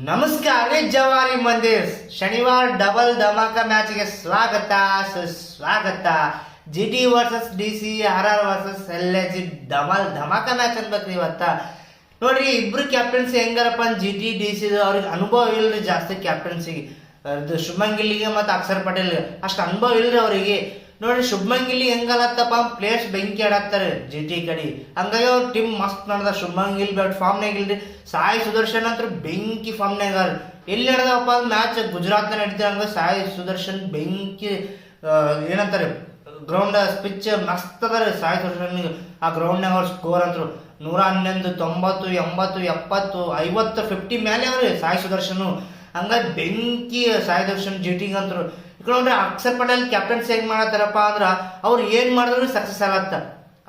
ನಮಸ್ಕಾರ ಜವಾರಿ ಮಂದಿರ್. ಶನಿವಾರ ಡಬಲ್ ಧಮಾಕ ಮ್ಯಾಚ್ಗೆ ಸ್ವಾಗತ ಸುಸ್ವಾಗತ. GT versus DC, RR versus LAG double ಧಮಾಕ ಮ್ಯಾಚ್ ಅನ್ಬೇಕ್ರಿ ಇವತ್ತ. ನೋಡ್ರಿ, ಇಬ್ರು ಕ್ಯಾಪ್ಟನ್ಸಿ ಹೆಂಗಾರಪ್ಪ ಜಿಟಿ ಡಿಸಿ ಅವ್ರಿಗೆ ಅನುಭವ ಇಲ್ರಿ ಜಾಸ್ತಿ ಕ್ಯಾಪ್ಟನ್ಸಿಗೆ. ಶುಭ್ಮನ್ ಗಿಲ್ಲಿಗೆ ಮತ್ತು ಅಕ್ಷರ್ ಪಟೇಲ್ ಅಷ್ಟು ಅನುಭವ ಇಲ್ರಿ ಅವರಿಗೆ. ನೋಡ್ರಿ, ಶುಭ್ಮನ್ ಗಿಲ್ಲಿ ಹೆಂಗಲತ್ತಪ್ಪ, ಪ್ಲೇಯರ್ಸ್ ಬೆಂಕಿ ಆಡಾಕ್ತಾರೆ ಜಿಟಿ ಕಡೆ. ಹಂಗಾಗಿ ಅವ್ರ ಟೀಮ್ ಮಸ್ತ್ ನಡೆದ. ಶುಭ್ಮನ್ ಗಿಲ್ ಫಾರ್ಮ್ನಾಗ ಇಲ್ರಿ. ಸಾಯಿ ಸುದರ್ಶನ್ ಅಂತ ಬೆಂಕಿ ಫಾರ್ಮ್ನಾಗ ಎಲ್ಲಿ ನಡೆದಪ್ಪ ಮ್ಯಾಚ್ ಗುಜರಾತ್ ನಡೀತಾರೆ. ಹಂಗ ಸಾಯಿ ಸುದರ್ಶನ್ ಬೆಂಕಿ ಏನಂತಾರೆ ಗ್ರೌಂಡ್ ಪಿಚ್ ಮಸ್ತ್ ಅದ ರೀ ಸಾಯಿ ಸುದರ್ಶನ್. ಆ ಗ್ರೌಂಡ್ನಾಗ ಅವ್ರ ಸ್ಕೋರ್ ಅಂತರು 111, 90, 80, 70, 50, 50 ಮೇಲೆ ಅವ್ರಿ ಸಾಯಿ ಸುದರ್ಶನ್. ಹಂಗಾಗಿ ಬೆಂಕಿ ಸಾಯಿ ಸುದರ್ಶನ್ ಜಿಟಿಗೆ ಅಂತರು. ಈಗ ನೋಡ್ರಿ, ಅಕ್ಷರ್ ಪಟೇಲ್ ಕ್ಯಾಪ್ಟನ್ಸಿ ಹೆಂಗ್ ಮಾಡತ್ತಾರಪ್ಪ ಅಂದ್ರ ಅವ್ರು ಏನ್ ಮಾಡಿದ್ರು ಸಕ್ಸಸ್ ಆಗತ್ತ.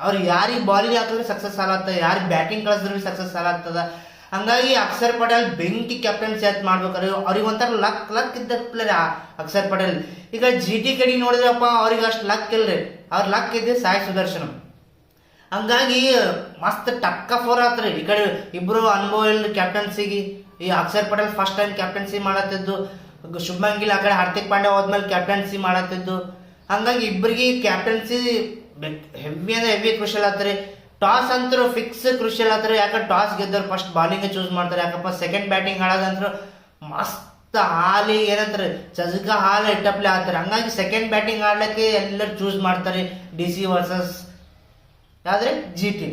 ಅವ್ರು ಯಾರಿಗೆ ಬಾಲಿಂಗ್ ಹಾಕಿದ್ರೆ ಸಕ್ಸಸ್ ಆಗತ್ತ, ಯಾರಿಗೆ ಬ್ಯಾಟಿಂಗ್ ಕಳಿಸಿದ್ರು ಸಕ್ಸಸ್ ಆಗತ್ತದ. ಹಂಗಾಗಿ ಅಕ್ಷರ್ ಪಟೇಲ್ ಬೆಂಕಿ ಕ್ಯಾಪ್ಟನ್ಸಿ ಅಂತ ಮಾಡ್ಬೇಕಾರೆ ಅವ್ರಿಗೆ ಒಂಥರ ಲಕ್ ಇದ್ದ ಪ್ಲೇಯರ್ ಅಕ್ಷರ್ ಪಟೇಲ್. ಈಗ ಜಿಟಿ ಕಡೆ ನೋಡಿದ್ರಪ್ಪ ಅವ್ರಿಗೆ ಅಷ್ಟು ಲಕ್ ಇಲ್ರಿ, ಅವ್ರ ಲಕ್ ಇದ್ದೆ ಸಾಯಿ ಸುದರ್ಶನ್. ಹಂಗಾಗಿ ಮಸ್ತ್ ಟಕ್ಕ ಫೋರ್ ಆತ್ರಿ. ಈ ಕಡೆ ಇಬ್ರು ಅನುಭವ ಇಲ್ಲ ಕ್ಯಾಪ್ಟನ್ಸಿಗೆ. ಈ Axar Patel first time captaincy ಮಾಡತ್ತಿದ್ದು, ಶುಭ್ಮನ್ ಗಿಲ್ ಆ ಕಡೆ ಹಾರ್ದಿಕ್ ಪಾಂಡ್ಯ ಹೋದ್ಮೇಲೆ ಕ್ಯಾಪ್ಟನ್ಸಿ ಮಾಡತ್ತಿದ್ದು. ಹಂಗಾಗಿ ಇಬ್ಬರಿಗೆ ಕ್ಯಾಪ್ಟನ್ಸಿ ಹೆವಿ ಅಂದ್ರೆ ಹೆವಿ ಕ್ರೂಷಿಯಲ್ ಆತ್ರಿ. ಟಾಸ್ ಅಂತೂ ಫಿಕ್ಸ್ ಕ್ರೂಷಿಯಲ್ ಆತ್ರಿ. ಯಾಕಂದ್ರೆ ಟಾಸ್ ಗೆದ್ದವ್ರು ಫಸ್ಟ್ ಬಾಲಿಂಗ್ ಚೂಸ್ ಮಾಡ್ತಾರೆ. ಯಾಕಪ್ಪ ಸೆಕೆಂಡ್ ಬ್ಯಾಟಿಂಗ್ ಆಡೋದಂದ್ರು ಮಸ್ತ್ ಹಾಲಿ ಏನಂತಾರೆ ಚಜಕ ಹಾಲ ಇಟ್ಟಪ್ಲೆ ಆಡ್ತಾರೆ. ಹಂಗಾಗಿ ಸೆಕೆಂಡ್ ಬ್ಯಾಟಿಂಗ್ ಆಡ್ಲಿಕ್ಕೆ ಎಲ್ಲರೂ ಚೂಸ್ ಮಾಡ್ತಾರೆ ಡಿಸಿ ವರ್ಸಸ್ ಯಾವ್ದ್ರೆ ಜಿಟಿ.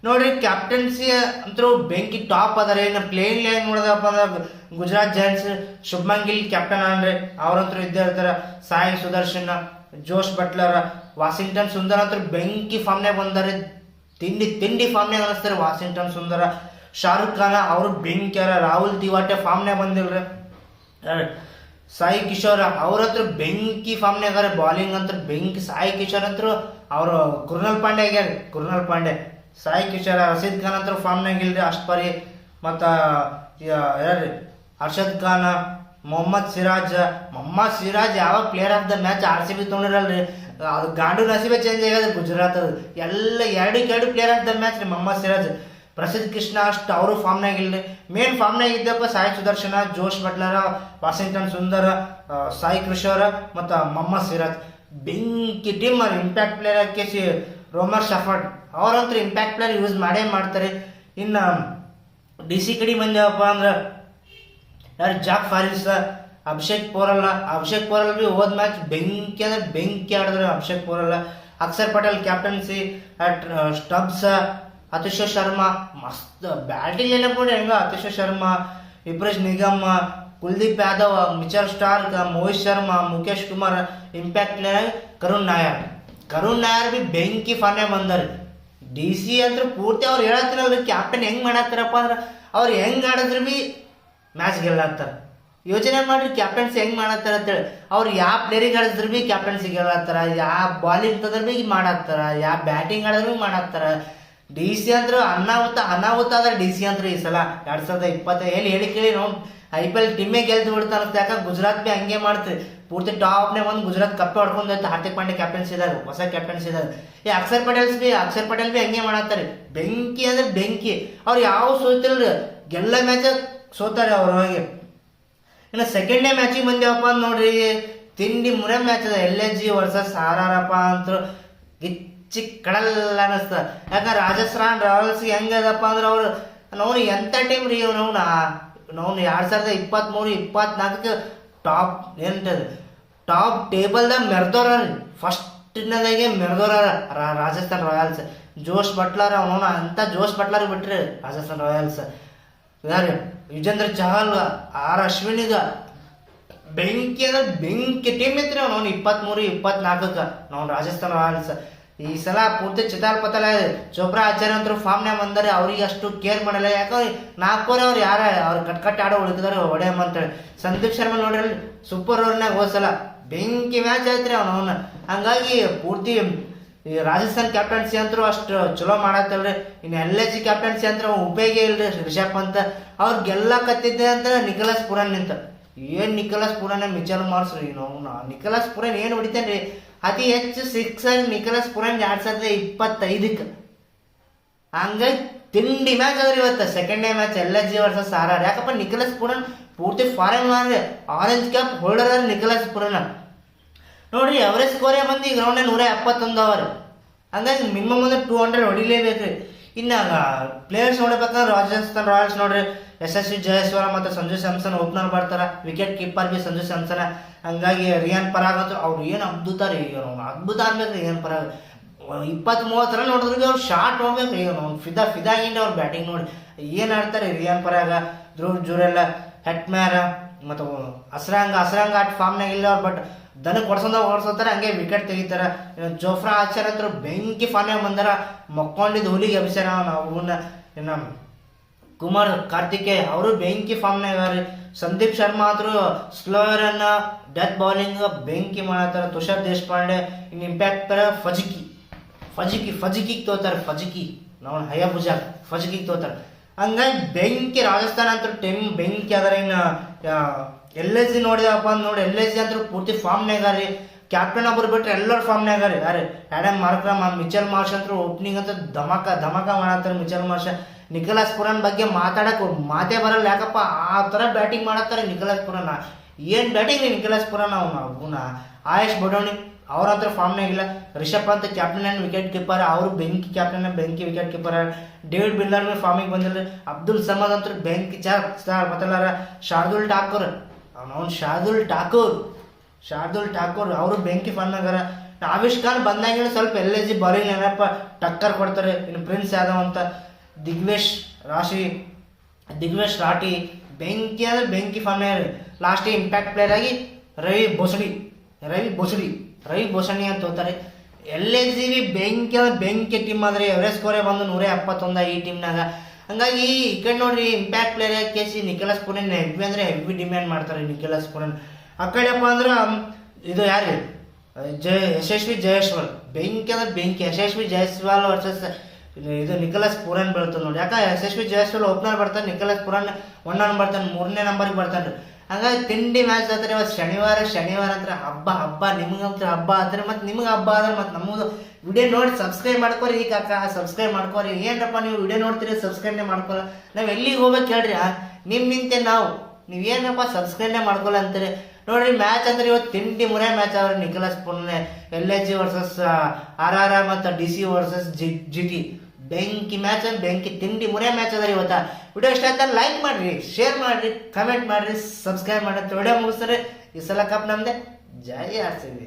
ನೋಡ್ರಿ, ಕ್ಯಾಪ್ಟನ್ಸಿ ಅಂತೂ ಬೆಂಕಿ ಟಾಪ್ ಅದಾರೆ. ಇನ್ನು ಪ್ಲೇಯಿಂಗ್ ಲೈನ್ ನೋಡಿದಪ್ಪ ಅಂದ್ರೆ ಗುಜರಾತ್ ಜೈಂಟ್ಸ್ ಶುಭ್ಮನ್ ಗಿಲ್ ಕ್ಯಾಪ್ಟನ್ ಅಂದ್ರೆ ಅವ್ರಂತೂ ಇದ್ದೇ ಇರ್ತಾರ. ಸಾಯಿ ಸುದರ್ಶನ್, ಜೋಶ್ ಬಟ್ಲರ್, ವಾಷಿಂಗ್ಟನ್ ಸುಂದರ್ ಅಂತೂ ಬೆಂಕಿ ಫಾರ್ಮ್ನಾಗ ಬಂದಾರೆ. ತಿಂಡಿ ಫಾರ್ಮ್ನಾಗ ಅನಿಸ್ತಾರೆ ವಾಷಿಂಗ್ಟನ್ ಸುಂದರ. ಶಾರುಖ್ ಖಾನ್ ಅವರು ಬೆಂಕಿಯಾರ. ರಾಹುಲ್ ತಿವಾಟೆ ಫಾರ್ಮ್ನಾಗ ಬಂದಿಲ್ರಿ. ಸಾಯಿ ಕಿಶೋರ್ ಅವ್ರತ್ರ ಬೆಂಕಿ ಫಾರ್ಮ್ನಾಗ ಬಾಲಿಂಗ್ ಅಂತ ಬೆಂಕಿ. ಸಾಯಿ ಕಿಶೋರ್ ಅಂತೂ ಅವರು ಕೃಣಾಲ್ ಪಾಂಡೆ ಆಗ್ಯಾರ. ಕೃಣಾಲ್ ಪಾಂಡೆ, ಸಾಯಿ ಕಿಶೋರ್, ರಶೀದ್ ಖಾನ್ ಅಂತ ಫಾರ್ಮ್ನಾಗ ಇಲ್ರಿ ಅಷ್ಟು ಪರಿ. ಮತ್ತು ಯಾರ್ರಿ ಅರ್ಷದ್ ಖಾನ್, ಮೊಹಮ್ಮದ್ ಸಿರಾಜ್ ಯಾವಾಗ player of the match RCB ತೊಗೊಂಡಿರಲ್ರಿ, ಅದು ಗಾಂಡು ನಸೀಬೆ ಚೇಂಜ್ ಆಗ್ಯದ ಗುಜರಾತ್. ಎಲ್ಲ ಎರಡು ಪ್ಲೇಯರ್ ಆಫ್ ದ ಮ್ಯಾಚ್ ರೀ ಮೊಹಮ್ಮದ್ ಸಿರಾಜ್. ಪ್ರಸಿದ್ಧ ಕೃಷ್ಣ ಅಷ್ಟು ಅವರು ಫಾರ್ಮ್ನಾಗ ಇಲ್ರಿ. ಮೇನ್ ಫಾರ್ಮ್ನಾಗ ಇದ್ದಪ್ಪ ಸಾಯಿ ಸುದರ್ಶನ, ಜೋಶ್ ಬಟ್ಲರ್, ವಾಷಿಂಗ್ಟನ್ ಸುಂದರ್, ಸಾಯಿ ಕಿಶೋರ್ ಮತ್ತು ಮೊಹಮ್ಮದ್ ಸಿರಾಜ್. ಬೆಂಕಿ ಟೀಮ್ ಇಂಪ್ಯಾಕ್ಟ್ ಪ್ಲೇಯರ್ ಹಾಕಿ ರೋಮರ್ ಶಫರ್ಡ್ ಅವ್ರಂತೂ ಇಂಪ್ಯಾಕ್ಟ್ ಪ್ಲೇಯರ್ ಯೂಸ್ ಮಾಡೇ ಮಾಡ್ತಾರೆ. ಇನ್ನು ಡಿಸಿ ಕಡೆ ಬಂದೇವಪ್ಪ ಅಂದ್ರೆ ಯಾರು ಜಾಕ್ ಫಾರಿಸ್, ಅಭಿಷೇಕ್ ಪೋರಲ್ಲ ಬಿ ಹೋದ್ ಮ್ಯಾಚ್ ಬೆಂಕಿ ಅಂದ್ರೆ ಬೆಂಕಿ ಆಡಿದ್ರೆ ಅಭಿಷೇಕ್ ಪೋರಲ್ಲ. ಅಕ್ಷರ್ ಪಟೇಲ್ ಕ್ಯಾಪ್ಟನ್ಸಿ, ಸ್ಟಬ್ಸ್, ಅತಿಶ್ ಶರ್ಮಾ ಮಸ್ತ್ ಬ್ಯಾಟಿಂಗ್ ಏನಪ್ಪ ನೋಡಿ ಹೆಂಗ. ಅತಿಶ್ Sharma, ಇಬ್ರೇಶ್ Nigam, Kuldeep Yadav, Mitchell Starc, Mohit Sharma, Mukesh Kumar impact player. Karun Nair B ಬೆಂಕಿ ಫಾನೆ ಬಂದಾರೆ. ಡಿಸಿ ಅಂದ್ರೆ ಪೂರ್ತಿ ಅವ್ರು ಹೇಳತ್ತಿರಲ್ರಿ ಕ್ಯಾಪ್ಟನ್ ಹೆಂಗ್ ಮಾಡತ್ತಾರಪ್ಪ ಅಂದ್ರೆ ಅವ್ರು ಹೆಂಗ್ ಆಡಿದ್ರು ಬಿ ಮ್ಯಾಚ್ ಗೆಲ್ಲತ್ತಾರ. ಯೋಚನೆ ಮಾಡ್ರಿ ಕ್ಯಾಪ್ಟನ್ಸಿ ಹೆಂಗ್ ಮಾಡತ್ತಾರ ಅಂತೇಳಿ. ಅವ್ರು ಯಾವ ಪ್ಲೇಯರಿಗೆ ಆಡಿದ್ರು ಬಿ ಕ್ಯಾಪ್ಟನ್ಸಿ ಗೆಲ್ಲತ್ತಾರ, ಯಾವ ಬಾಲಿಂಗ್ ತದ್ರ ಬಿ ಮಾಡಾಕ್ತಾರ, ಯಾವ ಬ್ಯಾಟಿಂಗ್ ಆಡಿದ್ರು ಬಿ ಮಾಡಾಕ್ತಾರ. ಡಿಸಿ ಅಂದ್ರೆ ಅನಾಹುತ ಅದ ಡಿಸಿ ಅಂದ್ರೆ ಈ ಸಲ 2025 ಹೇಳಿ ಕೇಳಿ ನಾವು IPL ಟೀಮೇ ಗೆಲ್ದು ಬಿಡ್ತಾರ. ಯಾಕಂದ್ರೆ ಗುಜರಾತ್ ಬಿ ಹಂಗೆ ಮಾಡ್ತೀರಿ. ಪೂರ್ತಿ ಟಾಪ್ನೇ ಒಂದು ಗುಜರಾತ್ ಕಪ್ಪೆ ಹೊಡ್ಕೊಂಡು ಹಾರ್ದಿಕ್ ಪಾಂಡ್ಯ ಕ್ಯಾಪ್ಟನ್ಸಿ ಇದ್ದಾರೆ, ಹೊಸ ಕ್ಯಾಪ್ಟನ್ಸಿ ಇದ್ದಾರೆ. ಈ ಅಕ್ಷರ್ ಪಟೇಲ್ ಬಿ ಹಂಗೆ ಮಾಡತ್ತಾರೆ. ಬೆಂಕಿ ಅಂದ್ರೆ ಬೆಂಕಿ. ಅವ್ರು ಯಾವ ಸೋತಿಲ್ರಿ, ಗೆಲ್ಲ ಮ್ಯಾಚ್ ಸೋತಾರೆ ಅವ್ರ ಹೋಗಿ. ಇನ್ನು ಸೆಕೆಂಡ್ ಡೇ ಮ್ಯಾಚಿಗೆ ಬಂದೇವಪ್ಪ ಅಂತ ನೋಡ್ರಿ, ತಿಂಡಿ ಮುರ ಮ್ಯಾಚ್ ಅದ. LAG ವರ್ಸಸ್ RR ಅಪ್ಪ ಅಂತ ಗಿಚ್ಚಿ ಕಡಲ್ ಅನ್ನಿಸ್ತ. ಯಾಕಂದ್ರೆ ರಾಜಸ್ಥಾನ್ ರಾಯಲ್ಸ್ಗೆ ಹೆಂಗದಪ್ಪ ಅಂದ್ರೆ ಅವ್ರು ನಾವು ಎಂಥ ಟೀಮ್ ರೀ ನಾವು 2023-24 ಟಾಪ್ ಏನಂತದ ಟಾಪ್ ಟೇಬಲ್ದಾಗ ಮೆರೆದೋರ ರೀ. ಫಸ್ಟ್ನದಾಗೆ ಮೆರೆದೋರ ರಾಜಸ್ಥಾನ್ ರಾಯಲ್ಸ್. ಜೋಶ್ ಬಟ್ಲರ್ ಅವನು ಅಂತ ಜೋಶ್ ಬಟ್ಲರ್ ಬಿಟ್ರಿ ರಾಜಸ್ಥಾನ್ ರಾಯಲ್ಸ್. ಯಾರು ಯುಜೇಂದ್ರ ಚಹಲ್, ಅಶ್ವಿನಿಗ ಬೆಂಕಿ ಅಂದ್ರೆ ಬೆಂಕಿ ಟೀಮ್ ಇತ್ರಿ ಅವ್ನು 23-24 ನಾವು ರಾಜಸ್ಥಾನ್ ರಾಯಲ್ಸ್. ಈ ಸಲ ಪೂರ್ತಿ ಚಿತಾಲ್ ಪತಲ ಚೋಪ್ರಾ ಆಚಾರ್ಯ ಅಂತೂ ಫಾರ್ಮ್ನಾಗ ಬಂದರೆ ಅವ್ರಿಗೆ ಅಷ್ಟು ಕೇರ್ ಮಾಡಲ್ಲ. ಯಾಕಂದ್ರೆ 4 ಅವ್ರು ಅವ್ರು ಕಟ್ ಆಡೋ ಉಳಿದಿದ್ದಾರೆ ಹೊಡೆಯಮ್ಮ ಅಂತೇಳಿ. ಸಂದೀಪ್ ಶರ್ಮಾ ನೋಡ್ರಿ ಸೂಪರ್ ಓವರ್ನಾಗ ಹೋದ್ಸಲ ಬೆಂಕಿ ಮ್ಯಾಚ್ ಆಯ್ತ್ರಿ ಅವನು. ಹಂಗಾಗಿ ಪೂರ್ತಿ ಈ ರಾಜಸ್ಥಾನ್ ಕ್ಯಾಪ್ಟನ್ಸಿ ಅಂತೂ ಅಷ್ಟು ಚಲೋ ಮಾಡತ್ತಲ್ರಿ. ಇನ್ನು LAG ಕ್ಯಾಪ್ಟನ್ಸಿ ಅಂತ ಉಪಯೋಗ ಇಲ್ರಿ. ರಿಷಬ್ ಪಂತ್ ಅವ್ರು ಗೆಲ್ಲಕತ್ತಿದ್ದೆ ಅಂತ ನಿಕೋಲಸ್ ಪುರಾನ್ ನಿಂತ. ಏನ್ ನಿಕೋಲಸ್ ಪುರಾನ್ ಮಿಚಲ್ ಮಾರ್ಕ್ಸ್ ರೀ. ನಿಕೋಲಸ್ ಪುರಾನ್ ಏನು ಹೊಡಿತಾನ್ರಿ, ಅತಿ ಹೆಚ್ಚು 6 ನಿಕೋಲಸ್ ಪುರಾನ್ 2025. ಹಂಗಾಗಿ ತಿಂಡಿ ಮ್ಯಾಚ್ ಅದ್ರಿ ಇವತ್ತು second day match LSG versus RR. ಯಾಕಪ್ಪ ನಿಖಲಸ್ ಪೂರನ್ ಪೂರ್ತಿ ಫಾರಿನ್ ಮಾಡ್ರಿ, ಆರೆಂಜ್ ಕ್ಯಾಪ್ ಹೋಲ್ಡರ್ ನಿಖಲಸ್ ಪೂರನ್ ನೋಡ್ರಿ. ಅವರೇಜ್ ಸ್ಕೋರೇ ಬಂದು ಈ ಗ್ರೌಂಡ್ 171 ಅವರ್. ಹಂಗಾಗಿ ಮಿನಿಮಮ್ ಅಂದ್ರೆ 200 ಹೊಡಿಲೇಬೇಕ್ರಿ. ಇನ್ನು ಪ್ಲೇಯರ್ಸ್ ನೋಡ್ಬೇಕಂದ್ರೆ ರಾಜಸ್ಥಾನ್ ರಾಯಲ್ಸ್ ನೋಡ್ರಿ, ಯಶಸ್ವಿ ಜಯಸ್ವಾಲ್ ಮತ್ತು ಸಂಜು ಸ್ಯಾಮ್ಸನ್ ಓಪನರ್ ಬರ್ತಾರ. Wicket keeper B Sanju Samson. ಹಂಗಾಗಿ ರಿಯಾನ್ ಪರಾಗ್ ಅಂತೂ ಅವ್ರು ಏನು ಅದ್ಭುತ ರೀ, ಅದ್ಭುತ ಅನ್ಬೇಕ್ರಿ ರಿಯಾನ್ ಪರಾಗ್. 20-30 ರನ್ ನೋಡಿದ್ರಿಗೆ ಅವ್ರು ಶಾರ್ಟ್ ನೋಡ್ಬೇಕು ರೀ, ಫಿದಾ ಆಗಿಂದ ಅವ್ರು ಬ್ಯಾಟಿಂಗ್ ನೋಡಿ ಏನು ಆಡ್ತಾರೆ. ರಿಯಾನ್ ಪರಾಗ, ಧ್ರುವ್ ಜುರೆಲ್ಲ, ಹೆಟ್ಮ್ಯಾರ ಮತ್ತು ಅಸ್ರಾಂಗ ಆಟ ಫಾರ್ಮ್ನಾಗ ಇಲ್ಲ ಅವ್ರು, ಬಟ್ ದನಕ್ಕೆ ಹೊಡ್ಸೋತಾರೆ, ಹಂಗೆ ವಿಕೆಟ್ ತೆಗಿತಾರೆ. ಜೋಫ್ರಾ ಆಚಾರ್ ಅಂತೂ ಬೆಂಕಿ ಫಾರ್ಮ್ಯಾಗ ಬಂದಾರ, ಮಕ್ಕೊಂಡಿದ್ದು ಹುಲಿಗೆ ಅಭಿಷೇಕ. ಅವನ್ನ ಇನ್ನು ಕುಮಾರ್ ಕಾರ್ತಿಕೇಯ ಅವರು ಬೆಂಕಿ ಫಾರ್ಮ್ನಾಗ ರೀ. ಸಂದೀಪ್ ಶರ್ಮಾ ಆದ್ರೂ ಸ್ಲೋಯರ್ ಅನ್ನ ಡೆತ್ ಬೌಲಿಂಗ್ ಬೆಂಕಿ ಮಾಡತ್ತಾರ. ತುಷಾರ್ ದೇಶಪಾಂಡೆ ಇನ್ನು ಇಂಪ್ಯಾಕ್ಟ್ ತರ ಫಜಿಕಿಗೆ ತೋತಾರೆ. ನಾವು ಹಯಾಬುಜಾ ಫಜಿಕಿಗೆ ತೋತಾರೆ. ಹಂಗಾಗಿ ಬೆಂಕಿ ರಾಜಸ್ಥಾನ ಅಂತೂ ಟೀಮ್ ಬೆಂಕಿ ಅದರ. ಇನ್ನು LSG ನೋಡಿದಪ್ಪ ಅಂತ ನೋಡಿ, LSG ಅಂತೂ ಪೂರ್ತಿ ಫಾರ್ಮ್ನಾಗ ರೀ. ಕ್ಯಾಪ್ಟನ್ ಒಬ್ಬರು ಬಿಟ್ರೆ ಎಲ್ಲರೂ ಫಾರ್ಮ್ನಾಗ ರೀ. ಯಾರು ಆ್ಯಡಮ್ ಮಾರ್ಕ್ರಮ್, ಮಿಚೆಲ್ ಮಾರ್ಷ್ ಅಂತೂ ಓಪನಿಂಗ್ ಅಂತ ಧಮಾಕ ಮಾಡತ್ತಾರೆ. ಮಿಚೆಲ್ ಮಾರ್ಷ್, ನಿಖಲಸ್ ಪುರಾನ್ ಬಗ್ಗೆ ಮಾತೇ ಬರಲ್ಲ. ಯಾಕಪ್ಪ ಆ ಥರ ಬ್ಯಾಟಿಂಗ್ ಮಾಡತ್ತಾರೆ ನಿಖಲಸ್ ಪುರಾನ್. ಏನು ಬ್ಯಾಟಿಂಗ್ ರೀ ನಿಖಲಸ್ ಪುರಾನ್. ಅವನ ಆಯುಷ್ ಬಡೋಣಿ ಅವ್ರಂತ್ರ ಫಾರ್ಮ್ನಾಗ ಇಲ್ಲ. Rishabh Pant captain and wicket keeper, ಅವರು ಬೆಂಕಿ ಕ್ಯಾಪ್ಟನ್ ಬೆಂಕಿ ವಿಕೆಟ್ ಕೀಪರ್. ಡೇವಿಡ್ ಮಿಲ್ಲರ್ ಫಾರ್ಮಿಗೆ ಬಂದಿಲ್ಲ. ಅಬ್ದುಲ್ ಸಮದ್ ಅಂತೂ ಬೆಂಕಿ ಸ್ಟಾರ್ ಮತ್ತಲ್ಲಾರ. ಶಾರ್ದುಲ್ ಠಾಕೂರ್ ಅವರು ಬೆಂಕಿ ಫಾರ್ಮ್ನಾಗಾರ. ಆವಿಷ್ ಖಾನ್ ಬಂದಂಗಿನ ಸ್ವಲ್ಪ LSG ಬೌಲಿಂಗ್ ಏನಪ್ಪ ಟಕ್ಕರ್ ಕೊಡ್ತಾರೆ. ಇನ್ನು ಪ್ರಿನ್ಸ್ ಯಾದವ್ ಅಂತ, ದಿಗ್ವೇಶ್ ರಾಠಿ ಬೆಂಕಿ ಅಂದ್ರೆ ಬೆಂಕಿ ಫಾರ್ಮ್ನಾಗ. ಲಾಸ್ಟಿಗೆ ಇಂಪ್ಯಾಕ್ಟ್ ಪ್ಲೇಯರ್ ಆಗಿ ರವಿ ಬೋಸಣಿ ಅಂತ ಹೋಗ್ತಾರೆ. LSG ಬೆಂಕಿ ಅಂದ್ರೆ ಬೆಂಕಿ ಟೀಮ್ ಆದ್ರೆ ಎವರೇಜ್ ಸ್ಕೋರೇ ಬಂದು 171 ಈ ಟೀಮ್ನಾಗ. ಹಂಗಾಗಿ ಈ ಕಡೆ ನೋಡ್ರಿ ಇಂಪ್ಯಾಕ್ಟ್ ಪ್ಲೇಯರ್ ಕೇಸಿ ನಿಖಲಸ್ ಪುರಾನ್ ಹೆವಿ ಡಿಮ್ಯಾಂಡ್ ಮಾಡ್ತಾರೆ. ನಿಖಲಸ್ ಪುರಾನ್ ಆ ಕಡೆಪ್ಪ ಅಂದ್ರೆ ಇದು ಯಾರು ಯಶಸ್ವಿ ಜಯಸ್ವಾಲ್ ಬೆಂಕಿ ಅಂದ್ರೆ ಬೆಂಕಿ. ಯಶಸ್ವಿ ಜಯಸ್ವಾಲ್ ವರ್ಸಸ್ ಇದು ನಿಖಲಸ್ ಪುರಾನ್ ಬೀಳ್ತದೆ ನೋಡಿ. ಯಾಕೆ ಯಶಸ್ವಿ ಜಯಸ್ವಾಲ್ ಓಪನರ್ ಬರ್ತಾನೆ, ನಿಖಲಸ್ ಪುರಾನ್ 1 ರನ್ ಬರ್ತಾನೆ, 3ನೇ ನಂಬರ್ಗೆ ಬರ್ತಾನೆ. ಹಂಗಾಗಿ ತಿಂಡಿ ಮ್ಯಾಚ್ ಆದ್ರೆ ಇವತ್ತು ಶನಿವಾರ ಅಂದ್ರೆ ಹಬ್ಬ ನಿಮ್ಗಂತ್ರ ಹಬ್ಬ ಆದ್ರೆ ಮತ್ತೆ ನಿಮ್ಗೆ ಹಬ್ಬ ಆದ್ರೆ ಮತ್ತೆ ನಮ್ಮದು ವಿಡಿಯೋ ನೋಡಿ ಸಬ್ಸ್ಕ್ರೈಬ್ ಮಾಡ್ಕೊರಿ. ಈ ಕಾಕ ಸಬ್ಸ್ಕ್ರೈಬ್ ಮಾಡ್ಕೊರಿ. ಏನಪ್ಪ ನೀವು ವಿಡಿಯೋ ನೋಡ್ತೀರಿ ಸಬ್ಸ್ಕ್ರೈಬ್ನೇ ಮಾಡ್ಕೊಲ್ಲ, ನಾವು ಎಲ್ಲಿಗೆ ಹೋಗ್ಬೇಕು ಹೇಳ್ರಿ. ನಿಂತೆ ನೀವೇನಪ್ಪ ಸಬ್ಸ್ಕ್ರೈಬ್ನೇ ಮಾಡ್ಕೊಲ್ಲ ಅಂತೀರಿ ನೋಡ್ರಿ. ಮ್ಯಾಚ್ ಅಂದ್ರೆ ಇವತ್ತು ತಿಂಡಿ ಮುರೆ ಮ್ಯಾಚ್ ಅವ್ರೆ. ನಿಖಲಸ್ ಪುರಾನ್ LSG ವರ್ಸಸ್ RR ಮತ್ತು DC ವರ್ಸಸ್ GT ಬೆಂಕಿ ಮ್ಯಾಚ್, ಬೆಂಕಿ ತಿಂಡಿ ಮುರೆ ಮ್ಯಾಚ್ ಅದ ಇವತ್ತ. ವಿಡಿಯೋ ಇಷ್ಟ ಆಯ್ತಾ ಲೈಕ್ ಮಾಡ್ರಿ, ಶೇರ್ ಮಾಡ್ರಿ, ಕಮೆಂಟ್ ಮಾಡ್ರಿ, ಸಬ್ಸ್ಕ್ರೈಬ್ ಮಾಡ್ರಿ. ವಿಡಿಯೋ ಮುಗಿಸ್ತಾರೆ. ಈ ಸಲ ಕಪ್ ನಮ್ದೆ. ಜೈ RCB.